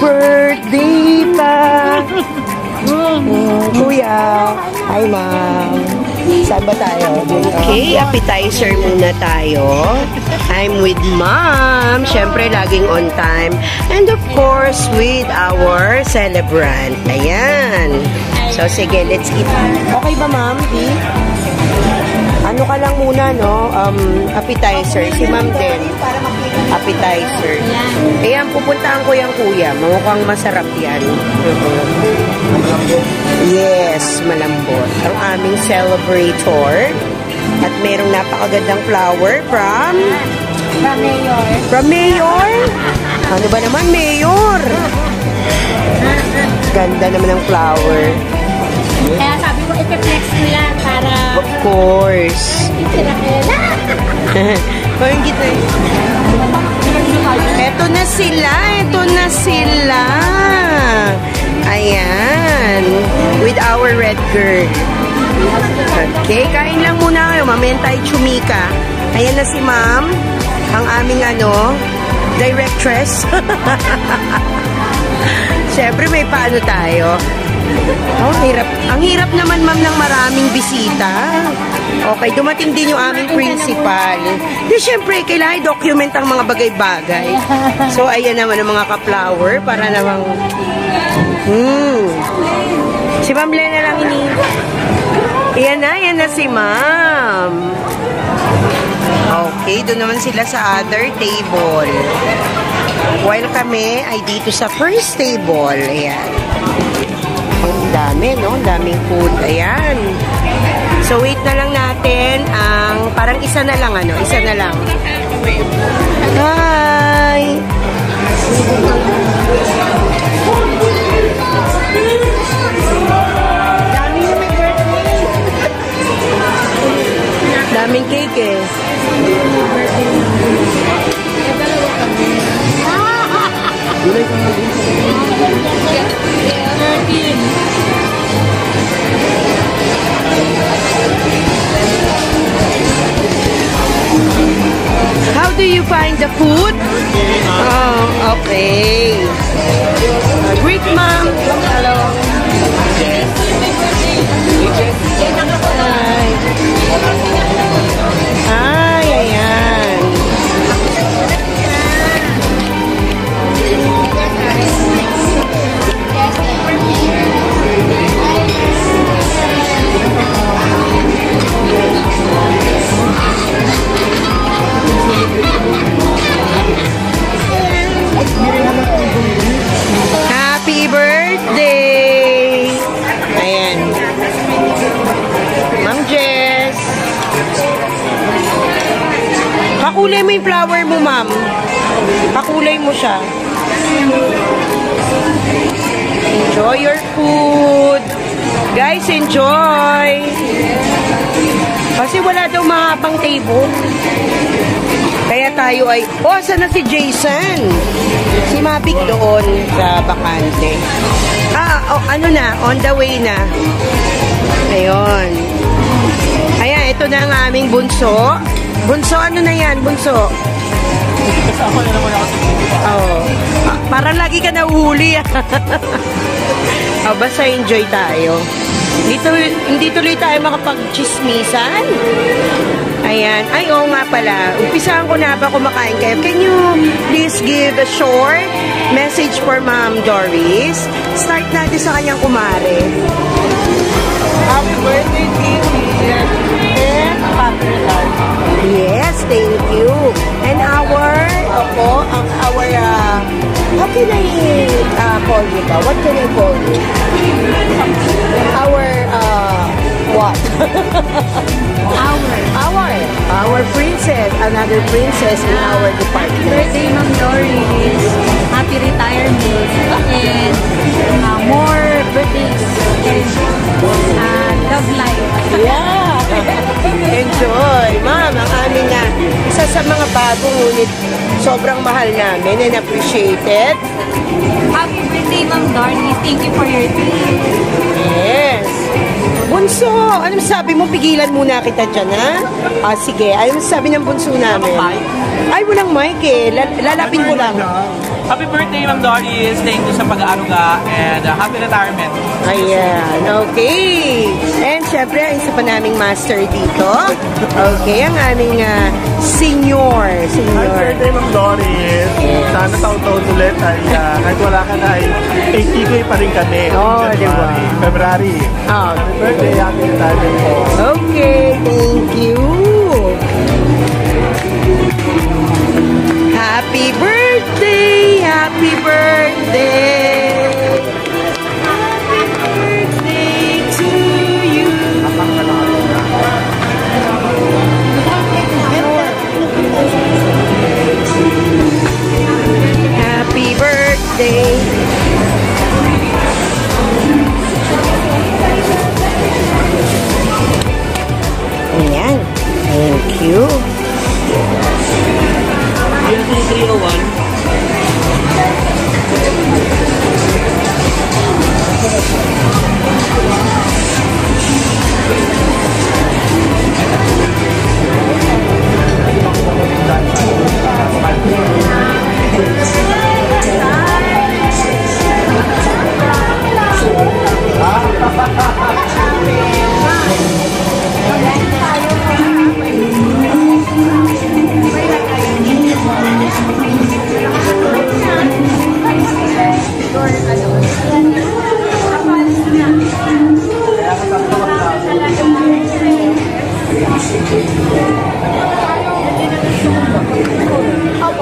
birthday pa. Kuya. Hi, ma'am. Saan ba tayo? Okay, appetizer muna tayo. I'm with mom. Siyempre, laging on time. And of course, with our celebrant. Ayan. So, sige, let's eat. Okay ba, ma'am? Ano ka lang muna, no? Appetizer. Si ma'am din. Appetizer. Ayan, pupuntaan ko yung kuya. Mukhang masarap yan. Yes, malambot. Ang aming celebrator. At merong napakagandang flower from Mayor. From Mayor? Ano ba naman, Mayor? Ganda naman ng flower. Kaya sabi ko, iti-flex ko yan para... Of course. Eto na sila. Eto na sila. Ayan. With our red girl. Okay, kain lang muna kayo. Mamaya tayo chumika. Ayan na si ma'am. Ang aming directress. Siyempre may paano tayo. Oh, hirap. Ang hirap naman ma'am ng maraming bisita. Okay, dumating din yung aming principal. Di syempre, kailangan i-document ang mga bagay-bagay. So, ayan naman ang mga ka-flower para namang... Si Ma'am Lena lang ini. Yan na si Ma'am. Okay, doon naman sila sa other table. While kami ay dito sa first table. Ayan. Ang dami, no? Ang daming food. Ayan. So, wait na lang natin ang... Parang isa na lang, ano? Isa na lang. Hi! Daming cake eh. How do you find the food? Oh, okay. Greet ma'am. Hello. Ay, ayan. Happy birthday! Ayan. Ma'am Jess. Pakulay mo yung flower mo, ma'am. Pakulay mo siya. Enjoy your food. Guys, enjoy. Kasi wala daw mga pang table. Kaya tayo ay... Oh, saan na si Jason? Si Mavic doon sa bakante. Oh, ano na? On the way na. Ayun. Ayan, ito na ang aming bunso. Bunso, ano na yan? Bunso. Kasama na naman ako sa bunso. Oo. Parang lagi ka nahuhuli. Basta enjoy tayo. Hindi tuloy tayo makapag-chismisan. Ayan. Ay, oo nga pala. Umpisahan ko na ba kumakain kayo? Can you please give a short message for Ma'am Doris? Start natin sa kanyang kumare. Happy birthday, Titi. And happy life. Yes, thank you. And our, how can I call you ba? What can I call you? What? Our princess, another princess in our department. Birthday, Ma'am Doris. Happy retirement. And more birthdays. And love life. Yeah! Enjoy! Ma'am, ang aming isa sa mga bago ngunit sobrang mahal namin and appreciated. Happy birthday, Ma'am Doris. Thank you for your time. Yes! Bunso, anong sabi mo? Pigilan muna kita dyan, ha? Sige, anong sabi ng bunso namin? Ay, walang mic eh. Lalapin ko lang. Happy birthday, Ma'am Doris. Thank you sa pag-aaruga and happy retirement. Ayan, okay. And syempre, ang isa pa naming master dito. Okay, ang aming senior. Happy birthday, Ma'am Doris. Yes. Sana taon-taon ulit ay kahit wala ka na ay tigay pa rin kami. Oh, diba? February. Oh. Happy birthday, happy retirement po. Okay, thank you. Happy birthday! Happy birthday! Happy birthday to you! Happy birthday! Ayan. Thank you. 301.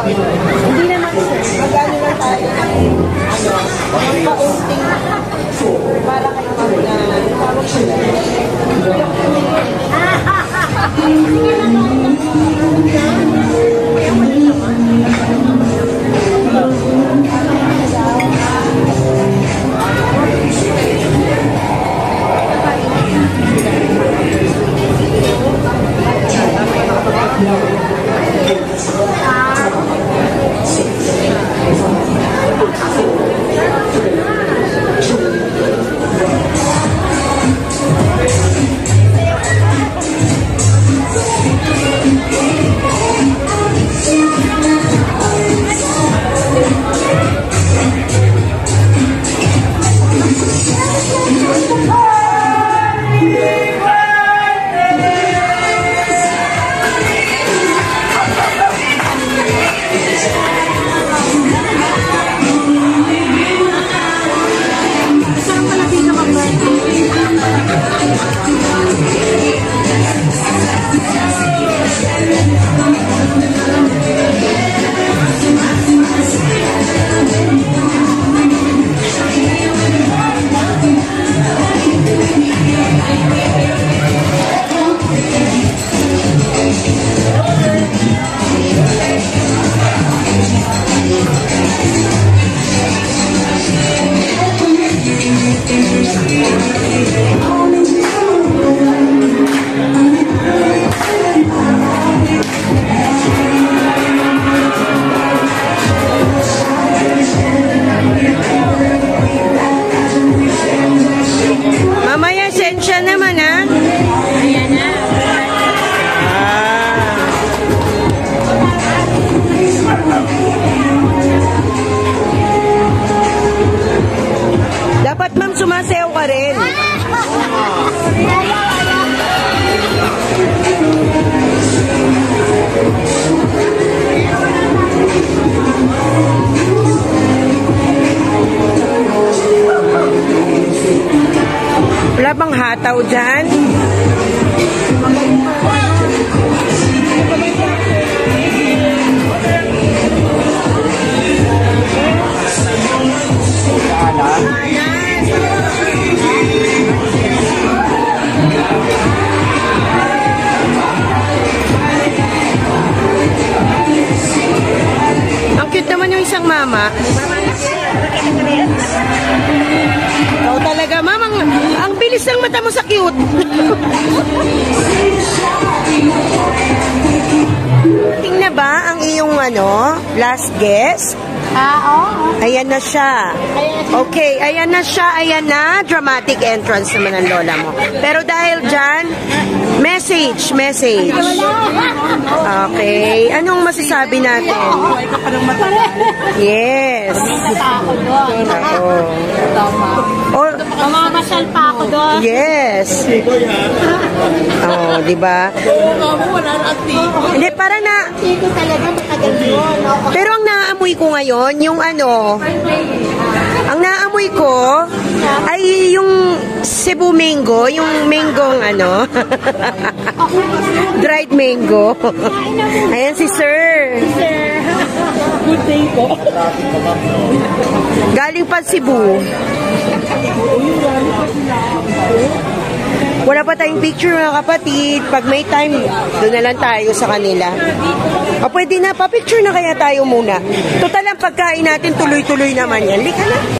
Hindi naman sir. Magano lang tayo ng paunting para kayo tawag sila. Sumasayaw ka rin. Wala bang hataw dyan? Ang cute naman yung isang mama. Ikaw talaga, mama. Ang bilis ng mata mo sa cute. Tingnan ba ang iyong yung last guest? Oo. Ayan na siya. Okay, ayan na siya. Ayan na. Dramatic entrance naman ng lola mo. Pero dahil dyan, message. Okay. Anong masasabi natin? Yes. Ako doon. Mamamasyal pa ako doon. Yes. Oh, di ba? Hindi, parang na... Pero ang naamoy ko ngayon, yung ang naamoy ko ay yung Cebu mango, yung manggong dried mango. Ayan si Sir. Good day po. Galing pa Cebu. Wala pa tayong picture mga kapatid. Pag may time, doon na lang tayo sa kanila. O pwede na, pa-picture na kaya tayo muna. Total ang pagkain natin, tuloy-tuloy naman yan. Lika na.